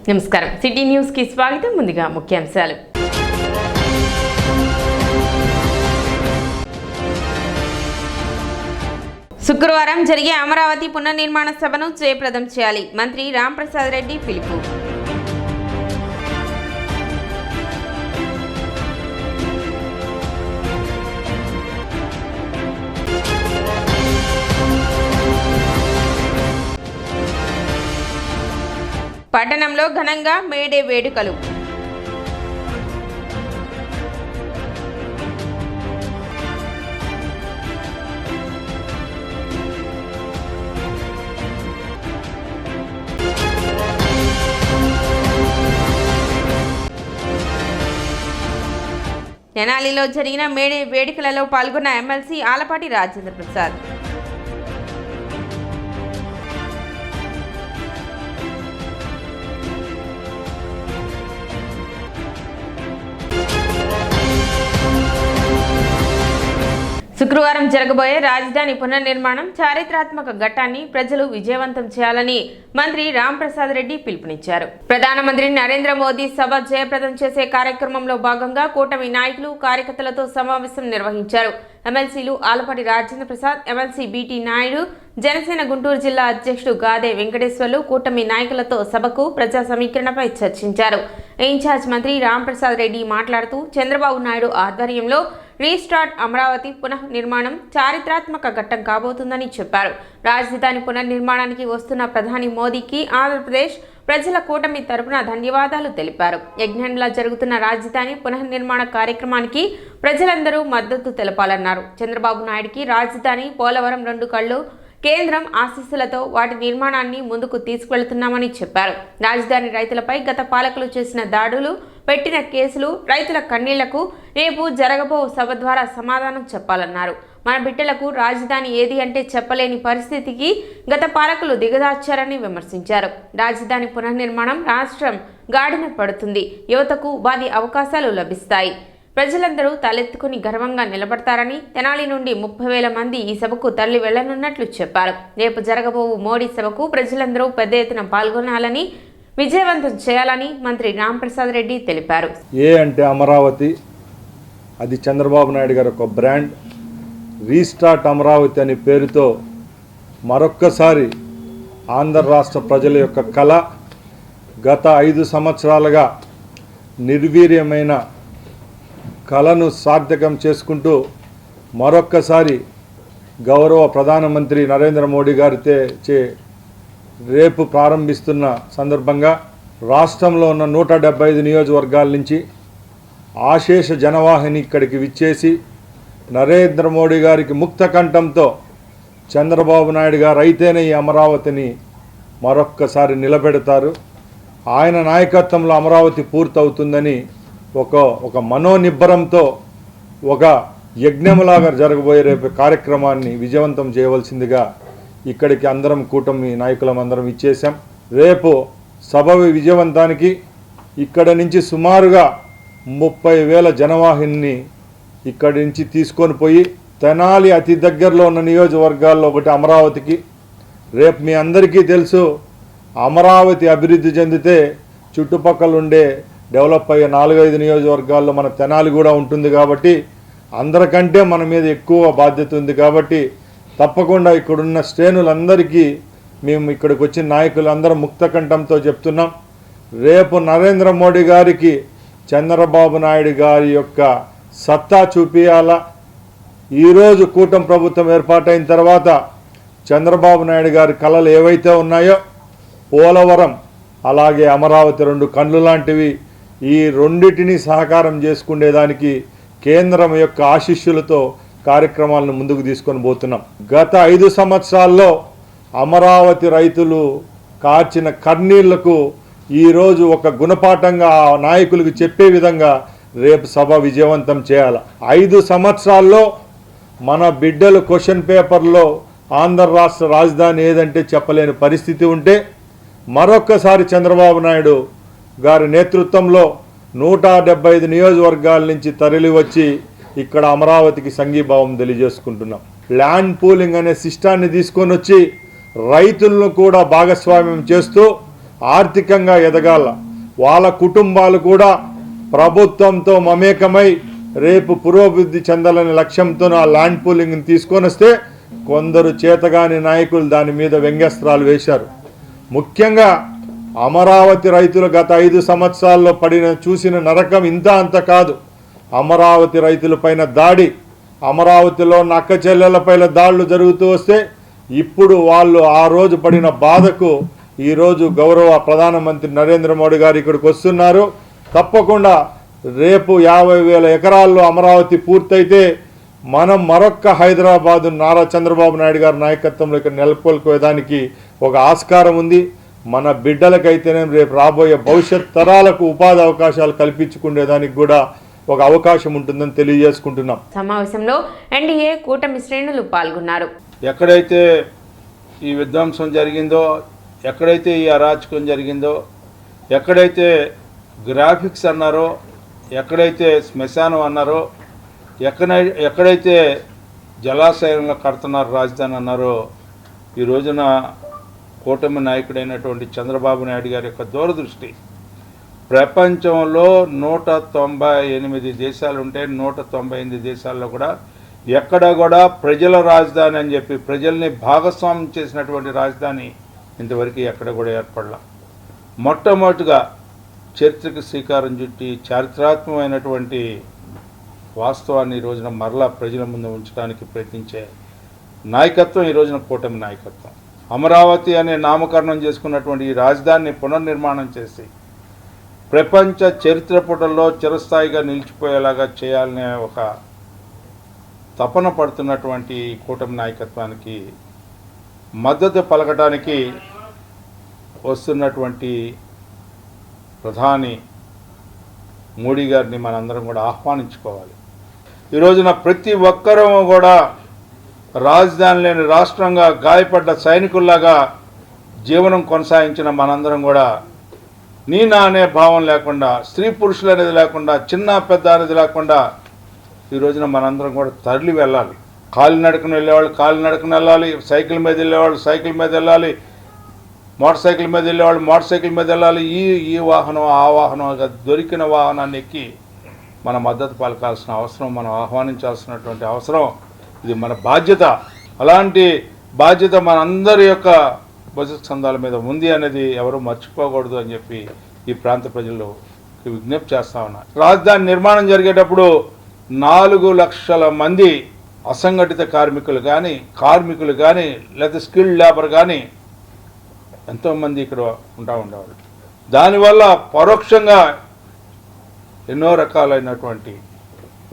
నమస్కారం. City news కి స్వాగతం. ముందుగా ముఖ్యాంశాలు. శుక్రవారం జరిగే అమరావతి పునర్నిర్మాణ సభను జయప్రదం చేయాలి. మంత్రి రాంప్రసాద్ రెడ్డి పిలుపు. పట్టణంలో ఘనంగా మేడే వేడుకలు. తెనాలిలో జరిగిన మేడే వేడుకలలో పాల్గొన్న ఎమ్మెల్సీ ఆలపాటి రాజేంద్ర ప్రసాద్. శుక్రవారం జరగబోయే రాజధాని పునర్నిర్మాణం చారిత్రాత్మక ఘట్టాన్ని ప్రజలు విజయవంతం చేయాలని మంత్రి రాంప్రసాద్ రెడ్డి పిలుపునిచ్చారు. ప్రధానమంత్రి నరేంద్ర మోదీ సభ జయప్రదం చేసే కార్యక్రమంలో భాగంగా కూటమి నాయకులు కార్యకర్తలతో సమావేశం నిర్వహించారు. ఎమ్మెల్సీలు ఆలపాటి రాజేంద్ర ప్రసాద్, ఎమ్మెల్సీ బీటీ నాయుడు, జనసేన గుంటూరు జిల్లా అధ్యక్షుడు గాదే వెంకటేశ్వర్లు కూటమి నాయకులతో సభకు ప్రజా సమీకరణపై చర్చించారు. ఇన్ఛార్జ్ మంత్రి రాంప్రసాద్ రెడ్డి మాట్లాడుతూ చంద్రబాబు నాయుడు ఆధ్వర్యంలో రీస్టార్ట్ అమరావతి పునః నిర్మాణం చారిత్రాత్మక ఘట్టం కాబోతుందని చెప్పారు. రాజధాని పునర్నిర్మాణానికి వస్తున్న ప్రధాని మోదీకి ఆంధ్రప్రదేశ్ ప్రజల కూటమి తరపున ధన్యవాదాలు తెలిపారు. యజ్ఞంలా జరుగుతున్న రాజధాని పునర్నిర్మాణ కార్యక్రమానికి ప్రజలందరూ మద్దతు తెలపాలన్నారు. చంద్రబాబు నాయుడికి రాజధాని పోలవరం 2 కళ్ళు, కేంద్రం ఆశీస్సులతో వాటి నిర్మాణాన్ని ముందుకు తీసుకువెళ్తున్నామని చెప్పారు. రాజధాని రైతులపై గత పాలకులు చేసిన దాడులు, పెట్టిన కేసులు, రైతుల కన్నీళ్లకు రేపు జరగబో సభ ద్వారా సమాధానం చెప్పాలన్నారు. మన బిడ్డలకు రాజధాని ఏది అంటే చెప్పలేని పరిస్థితికి గత పాలకులు దిగజార్చారని విమర్శించారు. రాజధాని పునర్నిర్మాణం రాష్ట్రం గాడిన పడుతుంది, యువతకు ఉపాధి అవకాశాలు లభిస్తాయి, ప్రజలందరూ తలెత్తుకుని గర్వంగా నిలబడతారని, తెనాలి నుండి 30,000 మంది ఈ సభకు తరలి వెళ్లనున్నట్లు చెప్పారు. రేపు జరగబోవు మోడీ సభకు ప్రజలందరూ పెద్ద ఎత్తున పాల్గొనాలని, విజయవంతం చేయాలని మంత్రి రాంప్రసాద్ రెడ్డి తెలిపారు. అంటే అమరావతి, అది చంద్రబాబు నాయుడు గారి ఒక బ్రాండ్. రీస్టార్ట్ అమరావతి అనే పేరుతో మరొక్కసారి ఆంధ్ర రాష్ట్ర ప్రజల యొక్క కళ, గత 5 సంవత్సరాలుగా నిర్వీర్యమైన కళను సార్థకం చేసుకుంటూ మరొక్కసారి గౌరవ ప్రధానమంత్రి నరేంద్ర మోడీ గారిచే రేపు ప్రారంభిస్తున్న సందర్భంగా రాష్ట్రంలో ఉన్న 175 నియోజకవర్గాల నుంచి ఆశేష జనవాహిని ఇక్కడికి విచ్చేసి నరేంద్ర మోడీ గారికి ముక్త కంఠంతో చంద్రబాబు నాయుడు గారు అయితేనే ఈ అమరావతిని మరొక్కసారి నిలబెడతారు, ఆయన నాయకత్వంలో అమరావతి పూర్తవుతుందని ఒక మనోనిబ్బరంతో ఒక యజ్ఞంలాగా జరగబోయే రేపు కార్యక్రమాన్ని విజయవంతం చేయవలసిందిగా ఇక్కడికి అందరం కూటమి నాయకులం అందరం ఇచ్చేసాం. రేపు సభ విజయవంతానికి ఇక్కడ నుంచి సుమారుగా 30,000 జనవాహిని ఇక్కడి నుంచి తీసుకొని పోయి తెనాలి అతి దగ్గరలో ఉన్న నియోజకవర్గాల్లో ఒకటి అమరావతికి. రేపు మీ అందరికీ తెలుసు, అమరావతి అభివృద్ధి చెందితే చుట్టుపక్కల ఉండే డెవలప్ అయ్యే 4-5 నియోజకవర్గాల్లో మన తెనాలి కూడా ఉంటుంది కాబట్టి అందరికంటే మన మీద ఎక్కువ బాధ్యత ఉంది. కాబట్టి తప్పకుండా ఇక్కడున్న శ్రేణులందరికీ మేము ఇక్కడికి వచ్చిన నాయకులందరం ముక్త కంఠంతో చెప్తున్నాం, రేపు నరేంద్ర మోడీ గారికి చంద్రబాబు నాయుడు గారి యొక్క సత్తా చూపియాలా. ఈరోజు కూటమి ప్రభుత్వం ఏర్పాటైన తర్వాత చంద్రబాబు నాయుడు గారి కళలు ఏవైతే ఉన్నాయో పోలవరం అలాగే అమరావతి 2 కళ్ళు లాంటివి, ఈ రెండిటిని సహకారం చేసుకునేదానికి కేంద్రం యొక్క ఆశీస్సులతో కార్యక్రమాలను ముందుకు తీసుకొని పోతున్నాం. గత 5 సంవత్సరాల్లో అమరావతి రైతులు కార్చిన కన్నీళ్లకు ఈరోజు ఒక గుణపాఠంగా నాయకులకు చెప్పే విధంగా రేపు సభ విజయవంతం చేయాలి. 5 సంవత్సరాల్లో మన బిడ్డలు క్వశ్చన్ పేపర్లో ఆంధ్ర రాష్ట్ర రాజధాని ఏదంటే చెప్పలేని పరిస్థితి ఉంటే మరొక్కసారి చంద్రబాబు నాయుడు గారి నేతృత్వంలో 175 నియోజకవర్గాల నుంచి తరలి వచ్చి ఇక్కడ అమరావతికి సంఘీభావం తెలియజేసుకుంటున్నాం. ల్యాండ్ పూలింగ్ అనే సిస్టాన్ని తీసుకొని వచ్చి రైతులను కూడా భాగస్వామ్యం చేస్తూ ఆర్థికంగా ఎదగాల, వాళ్ళ కుటుంబాలు కూడా ప్రభుత్వంతో మమేకమై రేపు పురోభివృద్ధి చెందాలనే లక్ష్యంతో ఆ ల్యాండ్ పూలింగ్ని తీసుకొని వస్తే కొందరు చేతగాని నాయకులు దాని మీద వ్యంగ్యాస్త్రాలు వేశారు. ముఖ్యంగా అమరావతి రైతులు గత 5 సంవత్సరాల్లో చూసిన నరకం ఇంత అంత కాదు. అమరావతి రైతులపైన దాడి, అమరావతిలో నక్క చెల్లెలపైన దాడులు జరుగుతూ వస్తే ఇప్పుడు వాళ్ళు ఆ రోజు పడిన బాధకు ఈరోజు గౌరవ ప్రధానమంత్రి నరేంద్ర మోడీ గారు ఇక్కడికి వస్తున్నారు. తప్పకుండా రేపు 50,000 ఎకరాల్లో అమరావతి పూర్తయితే మనం మరొక్క హైదరాబాదు నారా చంద్రబాబు నాయుడు గారి నాయకత్వంలో ఇక్కడ నెలకొల్పేదానికి ఒక ఆస్కారం ఉంది. మన బిడ్డలకైతేనే రేపు రాబోయే భవిష్యత్ తరాలకు ఉపాధి అవకాశాలు కల్పించుకునేదానికి కూడా ఒక అవకాశం ఉంటుందని తెలియజేసుకుంటున్నాం. సమావేశంలో ఎన్డీఏ కూటమి శ్రేణులు పాల్గొన్నారు. ఎక్కడైతే ఈ విధ్వంసం జరిగిందో, ఎక్కడైతే ఈ అరాచకం జరిగిందో, ఎక్కడైతే గ్రాఫిక్స్ అన్నారో, ఎక్కడైతే శ్మశానం అన్నారో, ఎక్కడైతే జలాశయంలో కడుతున్నారు రాజధాని అన్నారో, ఈ రోజున కూటమి నాయకుడైనటువంటి చంద్రబాబు నాయుడు గారి యొక్క దూరదృష్టి ప్రపంచంలో 198 దేశాలు ఉంటే 198 దేశాల్లో కూడా ఎక్కడ కూడా ప్రజల రాజధాని అని చెప్పి ప్రజల్ని భాగస్వామ్యం చేసినటువంటి రాజధాని ఇంతవరకు ఎక్కడ కూడా ఏర్పడలా. మొట్టమొదటిగా చరిత్రకు శ్రీకారం చుట్టి చారిత్రాత్మకమైనటువంటి వాస్తవాన్ని ఈ రోజున మరలా ప్రజల ముందు ఉంచడానికి ప్రయత్నించే నాయకత్వం ఈ రోజున కూటమి నాయకత్వం. అమరావతి అనే నామకరణం చేసుకున్నటువంటి ఈ రాజధానిని పునర్నిర్మాణం చేసి ప్రపంచ చరిత్ర పుటల్లో చిరస్థాయిగా నిలిచిపోయేలాగా చేయాలనే ఒక తపన పడుతున్నటువంటి కూటమి నాయకత్వానికి మద్దతు పలకటానికి వస్తున్నటువంటి ప్రధాని మోడీ గారిని మనందరం కూడా ఆహ్వానించుకోవాలి. ఈ రోజున ప్రతి ఒక్కరూ కూడా రాజధాని లేని రాష్ట్రంగా గాయపడ్డ సైనికుల్లాగా జీవనం కొనసాగించిన మనందరం కూడా నీ నా అనే భావం లేకుండా, స్త్రీ పురుషులు అనేది లేకుండా, చిన్న పెద్ద అనేది లేకుండా ఈ రోజున మనందరం కూడా తరలి వెళ్ళాలి. కాలినడకన వెళ్ళేవాళ్ళు కాలినడకన వెళ్ళాలి, సైకిల్ మీద వెళ్ళేవాళ్ళు సైకిల్ మీద వెళ్ళాలి, మోటార్ సైకిల్ మీద వెళ్ళేవాళ్ళు మోటార్ సైకిల్ మీద వెళ్ళాలి. ఈ వాహనం ఆ వాహనం దొరికిన వాహనాన్ని ఎక్కి మన మద్దతు పలకాల్సిన అవసరం, మనం ఆహ్వానించాల్సినటువంటి అవసరం, ఇది మన బాధ్యత. అలాంటి బాధ్యత మనందరి యొక్క భవిష్యత్ సంఘాల మీద ఉంది అనేది ఎవరు మర్చిపోకూడదు అని చెప్పి ఈ ప్రాంత ప్రజలు విజ్ఞప్తి చేస్తా ఉన్నారు. రాజధాని నిర్మాణం జరిగేటప్పుడు 4 లక్షల మంది అసంఘటిత కార్మికులు కానీ లేదా స్కిల్డ్ లేబర్ కానీ ఎంతోమంది ఇక్కడ ఉండేవాళ్ళు. దానివల్ల పరోక్షంగా ఎన్నో రకాలైనటువంటి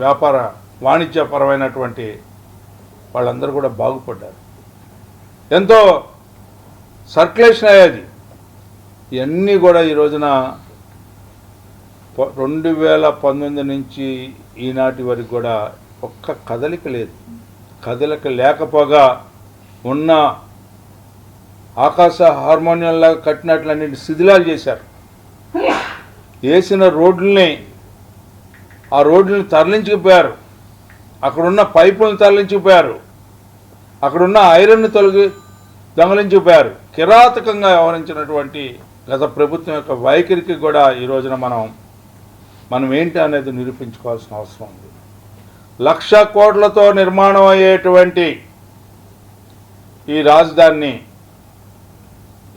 వ్యాపార వాణిజ్యపరమైనటువంటి వాళ్ళందరూ కూడా బాగుపడ్డారు. ఎంతో సర్క్యులేషన్ అయ్యేది. ఇవన్నీ కూడా ఈ రోజున 2019 నుంచి ఈనాటి వరకు కూడా ఒక్క కదలిక లేదు. కదలిక లేకపోగా ఉన్న ఆకాశ హార్మోనియంలాగా కట్టినట్లన్నింటి శిథిలాలు చేశారు. వేసిన ఆ రోడ్లని తరలించుకుపోయారు, అక్కడున్న పైపులను తరలించిపోయారు, అక్కడున్న ఐరన్ను దొంగలించిపోయారు. కిరాతకంగా వ్యవహరించినటువంటి గత ప్రభుత్వం యొక్క వైఖరికి కూడా ఈ రోజున మనం ఏంటి అనేది నిరూపించుకోవాల్సిన అవసరం ఉంది. 1,00,000 కోట్లతో నిర్మాణం అయ్యేటువంటి ఈ రాజధానిని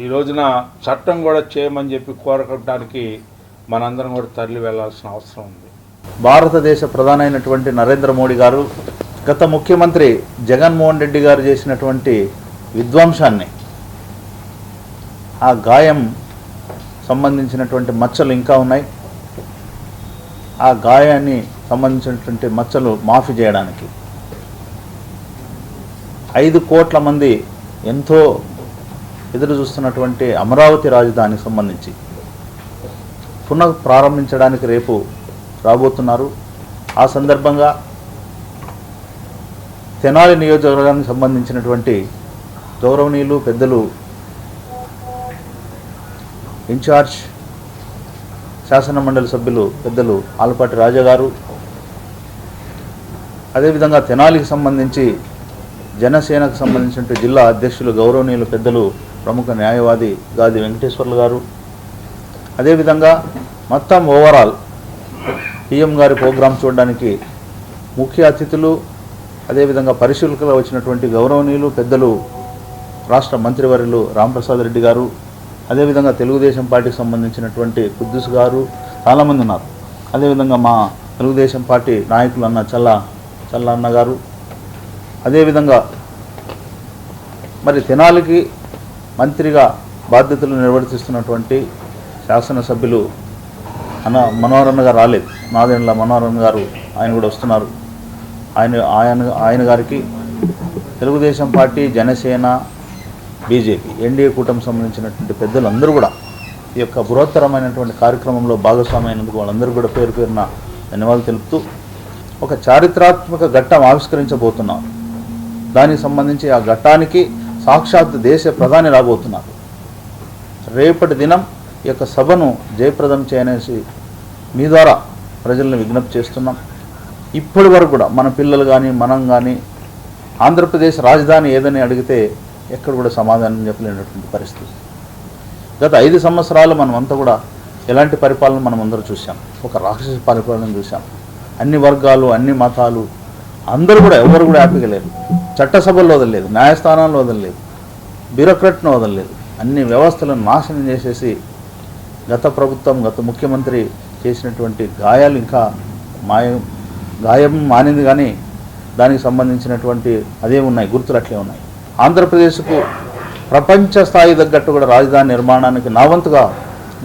ఈ రోజున చట్టం కూడా చేయమని చెప్పి కోరడానికి మనందరం కూడా తరలి వెళ్లాల్సిన అవసరం ఉంది. భారతదేశ ప్రధాని అయినటువంటి నరేంద్ర మోడీ గారు గత ముఖ్యమంత్రి జగన్మోహన్ రెడ్డి గారు చేసినటువంటి విధ్వంసాన్ని, ఆ గాయం సంబంధించినటువంటి మచ్చలు ఇంకా ఉన్నాయి. ఆ గాయాన్ని సంబంధించినటువంటి మచ్చలు మాఫీ చేయడానికి 5 కోట్ల మంది ఎంతో ఎదురు చూస్తున్నటువంటి అమరావతి రాజధానికి సంబంధించి పునః ప్రారంభించడానికి రేపు రాబోతున్నారు. ఆ సందర్భంగా తెనాలి నియోజకవర్గానికి సంబంధించినటువంటి గౌరవనీయులు పెద్దలు ఇన్ఛార్జ్ శాసన మండలి సభ్యులు పెద్దలు ఆలపాటి రాజా గారు, అదేవిధంగా తెనాలికి సంబంధించి జనసేనకు సంబంధించిన జిల్లా అధ్యక్షులు గౌరవనీయులు పెద్దలు ప్రముఖ న్యాయవాది గాది వెంకటేశ్వర్లు గారు, అదేవిధంగా మొత్తం ఓవరాల్ పిఎం గారి ప్రోగ్రాం చూడడానికి ముఖ్య అతిథులు, అదేవిధంగా పరిశీలకులు వచ్చినటువంటి గౌరవనీయులు పెద్దలు రాష్ట్ర మంత్రివర్యులు రాంప్రసాద్ రెడ్డి గారు, అదేవిధంగా తెలుగుదేశం పార్టీకి సంబంధించినటువంటి కుద్దూస్ గారు చాలామంది ఉన్నారు. అదేవిధంగా మా తెలుగుదేశం పార్టీ నాయకులు అన్న చల్ల అన్న గారు, అదేవిధంగా మరి తెనాలికి మంత్రిగా బాధ్యతలు నిర్వర్తిస్తున్నటువంటి శాసనసభ్యులు మనోహరన్న గారు రాలేదు, నాదెండ్ల మనోహరన్న గారు ఆయన కూడా వస్తున్నారు. ఆయన గారికి Telugu Desam party, Janasena, BJP NDA కూటమికి సంబంధించినటువంటి పెద్దలందరూ కూడా ఈ యొక్క బృహత్తరమైనటువంటి కార్యక్రమంలో భాగస్వామి అయినందుకు వాళ్ళందరూ కూడా పేరు పేరున ధన్యవాదాలు తెలుపుతూ ఒక చారిత్రాత్మక ఘట్టం ఆవిష్కరించబోతున్నాం. దానికి సంబంధించి ఆ ఘట్టానికి సాక్షాత్ దేశ ప్రధాని రాబోతున్నారు. రేపటి దినం ఈ యొక్క సభను జయప్రదం చేయనేసి మీ ద్వారా ప్రజలను విజ్ఞప్తి చేస్తున్నాం. ఇప్పటి వరకు కూడా మన పిల్లలు కానీ మనం కానీ ఆంధ్రప్రదేశ్ రాజధాని ఏదని అడిగితే ఎక్కడ కూడా సమాధానం చెప్పలేనటువంటి పరిస్థితి. గత 5 సంవత్సరాలు మనమంతా కూడా ఎలాంటి పరిపాలన మనం అందరూ చూసాం. ఒక రాక్షస పరిపాలన చూసాం. అన్ని వర్గాలు, అన్ని మతాలు అందరూ కూడా ఎవరు కూడా హ్యాపీగా లేరు. చట్టసభల్లో వదలలేదు, న్యాయస్థానాల్లో వదలలేదు, బ్యూరోక్రట్ను వదలలేదు. అన్ని వ్యవస్థలను నాశనం చేసేసి గత ప్రభుత్వం, గత ముఖ్యమంత్రి చేసినటువంటి గాయాలు ఇంకా గాయం మానింది, కానీ దానికి సంబంధించినటువంటి అదే ఉన్నాయి, గుర్తులు అట్లే ఉన్నాయి. ఆంధ్రప్రదేశ్కు ప్రపంచ స్థాయి తగ్గట్టు కూడా రాజధాని నిర్మాణానికి నా వంతుగా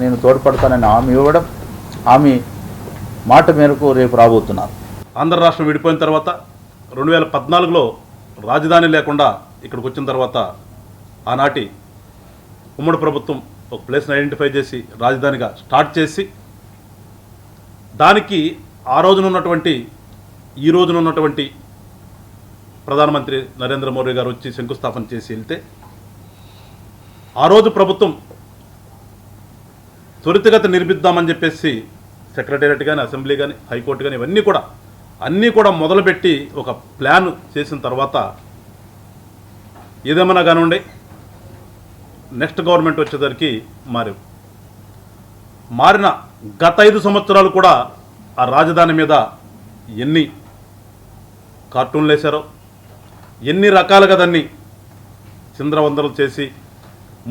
నేను తోడ్పడతానని హామీ ఇవ్వడం, హామీ మాట మేరకు రేపు రాబోతున్నారు. ఆంధ్ర రాష్ట్రం విడిపోయిన తర్వాత 2014లో రాజధాని లేకుండా ఇక్కడికి వచ్చిన తర్వాత ఆనాటి ఉమ్మడి ప్రభుత్వం ఒక ప్లేస్ని ఐడెంటిఫై చేసి రాజధానిగా స్టార్ట్ చేసి దానికి ఆ రోజునున్నటువంటి ఈ రోజునున్నటువంటి ప్రధానమంత్రి నరేంద్ర మోడీ గారు వచ్చి శంకుస్థాపన చేసి వెళ్తే ఆ రోజు ప్రభుత్వం త్వరితగతి నిర్మిద్దామని చెప్పేసి సెక్రటేరియట్ కానీ, అసెంబ్లీ కానీ, హైకోర్టు కానీ అన్నీ కూడా మొదలుపెట్టి ఒక ప్లాన్ చేసిన తర్వాత ఏదేమన్నా కానివ్వండి నెక్స్ట్ గవర్నమెంట్ వచ్చేసరికి మారిన గత 5 సంవత్సరాలు కూడా ఆ రాజధాని మీద ఎన్ని కార్టూన్లు వేశారో, ఎన్ని రకాలుగా దాన్ని చింద్రవందరలు చేసి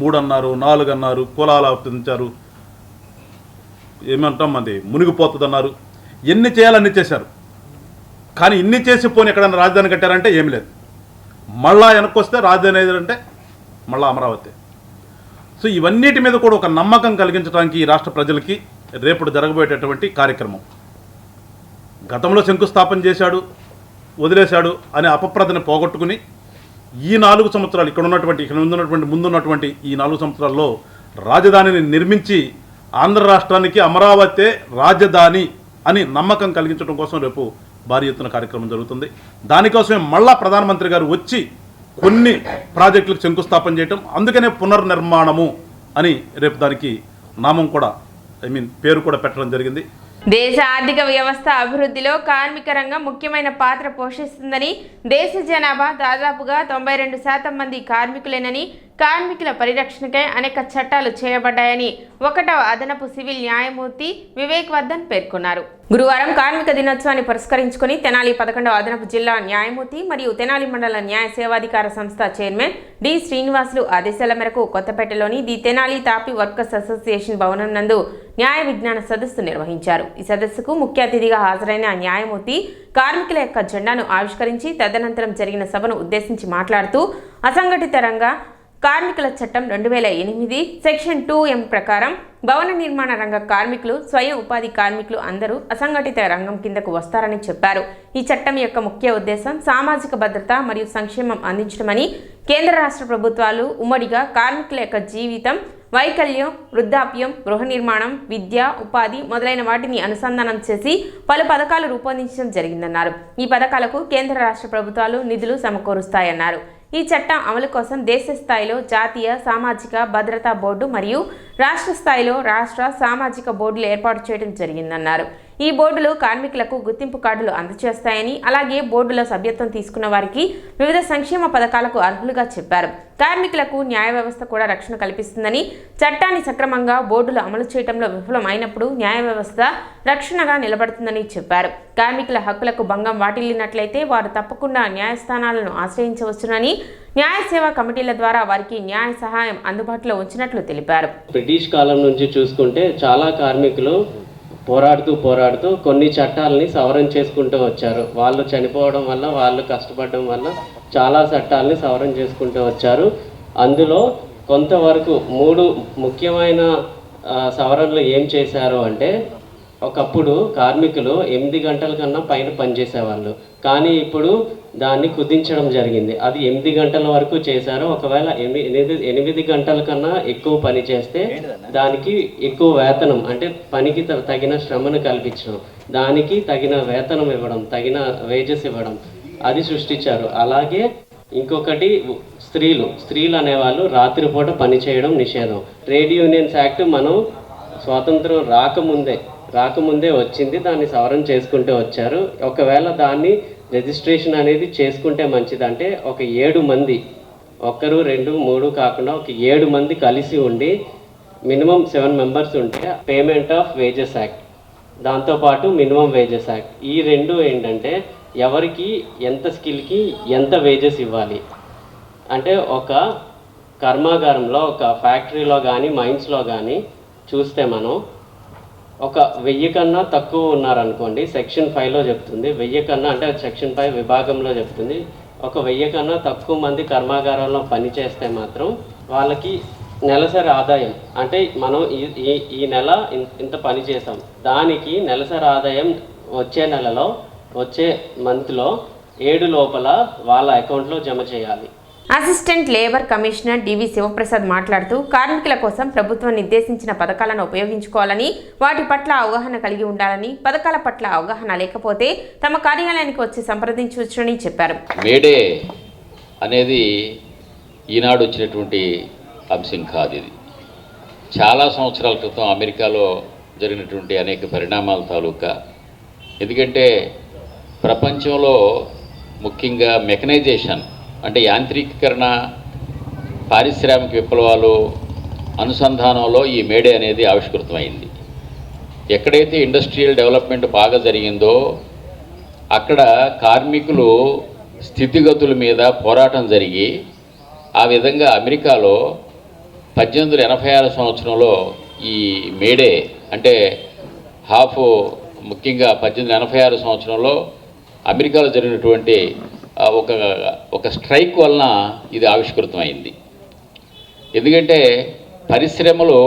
3 అన్నారు, 4 అన్నారు, కులాలు ఆపించారు, ఏమంటాం అది మునిగిపోతుందన్నారు. ఎన్ని చేయాలన్నీ చేశారు. కానీ ఇన్ని చేసి పోని ఎక్కడైనా రాజధాని కట్టారంటే ఏమి లేదు. మళ్ళా వెనక్కి వస్తే రాజధాని ఏదంటే మళ్ళీ అమరావతి. సో ఇవన్నిటి మీద కూడా ఒక నమ్మకం కలిగించడానికి ఈ రాష్ట్ర ప్రజలకి రేపు జరగబోయేటటువంటి కార్యక్రమం. గతంలో శంకుస్థాపన చేశాడు, వదిలేశాడు అనే అపప్రదను పోగొట్టుకుని ఈ 4 సంవత్సరాలు ఇక్కడ ముందున్నటువంటి ఈ 4 సంవత్సరాల్లో రాజధానిని నిర్మించి ఆంధ్ర రాష్ట్రానికి అమరావతి రాజధాని అని నమ్మకం కలిగించడం కోసం రేపు భారీ ఎత్తున కార్యక్రమం జరుగుతుంది. దానికోసమే మళ్ళా ప్రధానమంత్రి గారు వచ్చి కొన్ని ప్రాజెక్టులకు శంకుస్థాపన చేయటం, అందుకనే పునర్నిర్మాణము అని రేపు దానికి నామం కూడా పేరు కూడా పెట్టడం జరిగింది. దేశ ఆర్థిక వ్యవస్థ అభివృద్ధిలో కార్మిక రంగం ముఖ్యమైన పాత్ర పోషిస్తుందని, దేశ జనాభా దాదాపుగా 92% మంది కార్మికులేనని, కార్మికుల పరిరక్షణకై అనేక చట్టాలు చేయబడ్డాయని 1వ అదనపు సివిల్ న్యాయమూర్తి వివేక్ వర్ధన్ పేర్కొన్నారు. గురువారం కార్మిక దినోత్సవాన్ని పురస్కరించుకుని తెనాలి 11వ అదనపు జిల్లా న్యాయమూర్తి మరియు తెనాలి మండల న్యాయ సేవాధికార సంస్థ చైర్మన్ డి శ్రీనివాసులు ఆదేశాల మేరకు కొత్తపేటలోని ది తెనాలి తాపీ వర్కర్స్ అసోసియేషన్ భవనం నందు న్యాయ విజ్ఞాన సదస్సు నిర్వహించారు. ఈ సదస్సుకు ముఖ్య అతిథిగా హాజరైన న్యాయమూర్తి కార్మికుల యొక్క జెండాను ఆవిష్కరించి తదనంతరం జరిగిన సభను ఉద్దేశించి మాట్లాడుతూ అసంఘటిత రంగ కార్మికుల చట్టం 2008 సెక్షన్ 2M ప్రకారం భవన నిర్మాణ రంగ కార్మికులు, స్వయం ఉపాధి కార్మికులు అందరూ అసంఘటిత రంగం కిందకు వస్తారని చెప్పారు. ఈ చట్టం యొక్క ముఖ్య ఉద్దేశం సామాజిక భద్రత మరియు సంక్షేమం అందించడమని, కేంద్ర రాష్ట్ర ప్రభుత్వాలు ఉమ్మడిగా కార్మికుల యొక్క జీవితం, వైకల్యం, వృద్ధాప్యం, గృహ నిర్మాణం, విద్య, ఉపాధి మొదలైన వాటిని అనుసంధానం చేసి పలు పథకాలు రూపొందించడం జరిగిందన్నారు. ఈ పథకాలకు కేంద్ర రాష్ట్ర ప్రభుత్వాలు నిధులు సమకూరుస్తాయన్నారు. ఈ చట్టం అమలు కోసం దేశ స్థాయిలో జాతీయ సామాజిక భద్రతా బోర్డు మరియు రాష్ట్ర స్థాయిలో రాష్ట్ర సామాజిక బోర్డులు ఏర్పాటు చేయడం జరిగిందన్నారు. ఈ బోర్డులు కార్మికులకు గుర్తింపు కార్డులు అందజేస్తాయని, అలాగే బోర్డులో సభ్యత్వం తీసుకున్న వారికి వివిధ సంక్షేమ పథకాలకు అర్హులుగా చెప్పారు. కార్మికులకు న్యాయ వ్యవస్థ కూడా రక్షణ కల్పిస్తుందని, చట్టాన్ని సక్రమంగా బోర్డులు అమలు చేయడంలో విఫలం అయినప్పుడు న్యాయ వ్యవస్థ రక్షణగా నిలబడుతుందని చెప్పారు. కార్మికుల హక్కులకు భంగం వాటిల్లినట్లయితే వారు తప్పకుండా న్యాయస్థానాలను ఆశ్రయించవచ్చునని, న్యాయ సేవా కమిటీల ద్వారా వారికి న్యాయ సహాయం అందుబాటులో ఉంచినట్లు తెలిపారు. బ్రిటిష్ కాలం నుంచి చూసుకుంటే చాలా కార్మికులు పోరాడుతూ కొన్ని చట్టాలని సవరణ చేసుకుంటూ వచ్చారు. వాళ్ళు చనిపోవడం వల్ల, వాళ్ళు కష్టపడడం వల్ల చాలా చట్టాలని సవరణ చేసుకుంటూ వచ్చారు. అందులో కొంతవరకు 3 ముఖ్యమైన సవరణలు ఏం చేశారు అంటే, ఒకప్పుడు కార్మికులు 8 గంటల కన్నా పైన పనిచేసేవాళ్ళు, కానీ ఇప్పుడు దాన్ని కుదించడం జరిగింది. అది 8 గంటల వరకు చేశారు. ఒకవేళ 8 గంటల కన్నా ఎక్కువ పని చేస్తే దానికి ఎక్కువ వేతనం, అంటే పనికి తగిన శ్రమను కల్పించడం, దానికి తగిన వేతనం ఇవ్వడం, తగిన వేజెస్ ఇవ్వడం, అది సృష్టించారు. అలాగే ఇంకొకటి స్త్రీలు అనేవాళ్ళు రాత్రిపూట పని చేయడం నిషేధం. ట్రేడ్ యూనియన్స్ యాక్ట్ మనం స్వాతంత్రం రాకముందే వచ్చింది, దాన్ని సవరణ చేసుకుంటూ వచ్చారు. ఒకవేళ దాన్ని రిజిస్ట్రేషన్ అనేది చేసుకుంటే మంచిదంటే ఒక 7 మంది, 1, 2, 3 కాకుండా ఒక 7 మంది కలిసి ఉండి మినిమం 7 మెంబర్స్ ఉంటే పేమెంట్ ఆఫ్ వేజెస్ యాక్ట్, దాంతోపాటు మినిమం వేజెస్ యాక్ట్, ఈ 2 ఏంటంటే ఎవరికి ఎంత స్కిల్కి ఎంత వేజెస్ ఇవ్వాలి అంటే, ఒక కర్మాగారంలో, ఒక ఫ్యాక్టరీలో కానీ మైన్స్లో కానీ చూస్తే మనం ఒక 1000 కన్నా తక్కువ ఉన్నారనుకోండి, సెక్షన్ 5లో చెప్తుంది. 1000 కన్నా అంటే సెక్షన్ 5 విభాగంలో చెప్తుంది. ఒక 1000 కన్నా తక్కువ మంది కర్మాగారంలో పనిచేస్తే మాత్రం వాళ్ళకి నెలసరి ఆదాయం, అంటే మనం ఈ నెల ఇంత పని చేసాం, దానికి నెలసరి ఆదాయం వచ్చే మంత్లో 7 లోపల వాళ్ళ అకౌంట్లో జమ చేయాలి. అసిస్టెంట్ లేబర్ కమిషనర్ డివి శివప్రసాద్ మాట్లాడుతూ, కార్మికుల కోసం ప్రభుత్వం నిర్దేశించిన పథకాలను ఉపయోగించుకోవాలని, వాటి పట్ల అవగాహన కలిగి ఉండాలని, పథకాల పట్ల అవగాహన లేకపోతే తమ కార్యాలయానికి వచ్చి సంప్రదించవచ్చని చెప్పారు. మేడే అనేది ఈనాడు వచ్చినటువంటి అంశం కాదు. ఇది చాలా సంవత్సరాల క్రితం అమెరికాలో జరిగినటువంటి అనేక పరిణామాల తాలూకా. ఎందుకంటే ప్రపంచంలో ముఖ్యంగా మెకనైజేషన్ అంటే యాంత్రీకరణ, పారిశ్రామిక విప్లవాలు అనుసంధానంలో ఈ మేడే అనేది ఆవిష్కృతమైంది. ఎక్కడైతే ఇండస్ట్రియల్ డెవలప్మెంట్ బాగా జరిగిందో అక్కడ కార్మికులు స్థితిగతుల మీద పోరాటం జరిగి, ఆ విధంగా అమెరికాలో 1886 సంవత్సరంలో ఈ మేడే అంటే ముఖ్యంగా 1886 సంవత్సరంలో అమెరికాలో జరిగినటువంటి ఒక స్ట్రైక్ వలన ఇది ఆవిష్కృతమైంది. ఎందుకంటే పరిశ్రమలు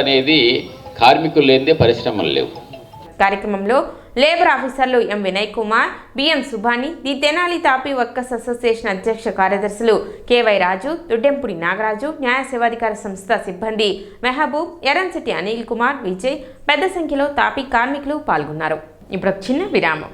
అనేది కార్మికులు లేనిదే పరిశ్రమలు లేవు. కార్యక్రమంలో లేబర్ ఆఫీసర్లు M Vinay Kumar, BM Subhani, the Tenali తాపీ వర్కర్స్ అసోసియేషన్ అధ్యక్ష కార్యదర్శులు కెవై రాజు, దుడ్డెంపుడి నాగరాజు, న్యాయ సేవాధికార సంస్థ సిబ్బంది మెహబూబ్, ఎర్రంశెట్టి అనిల్ కుమార్, విజయ్, పెద్ద సంఖ్యలో తాపీ కార్మికులు పాల్గొన్నారు. ఇప్పుడు చిన్న విరామం.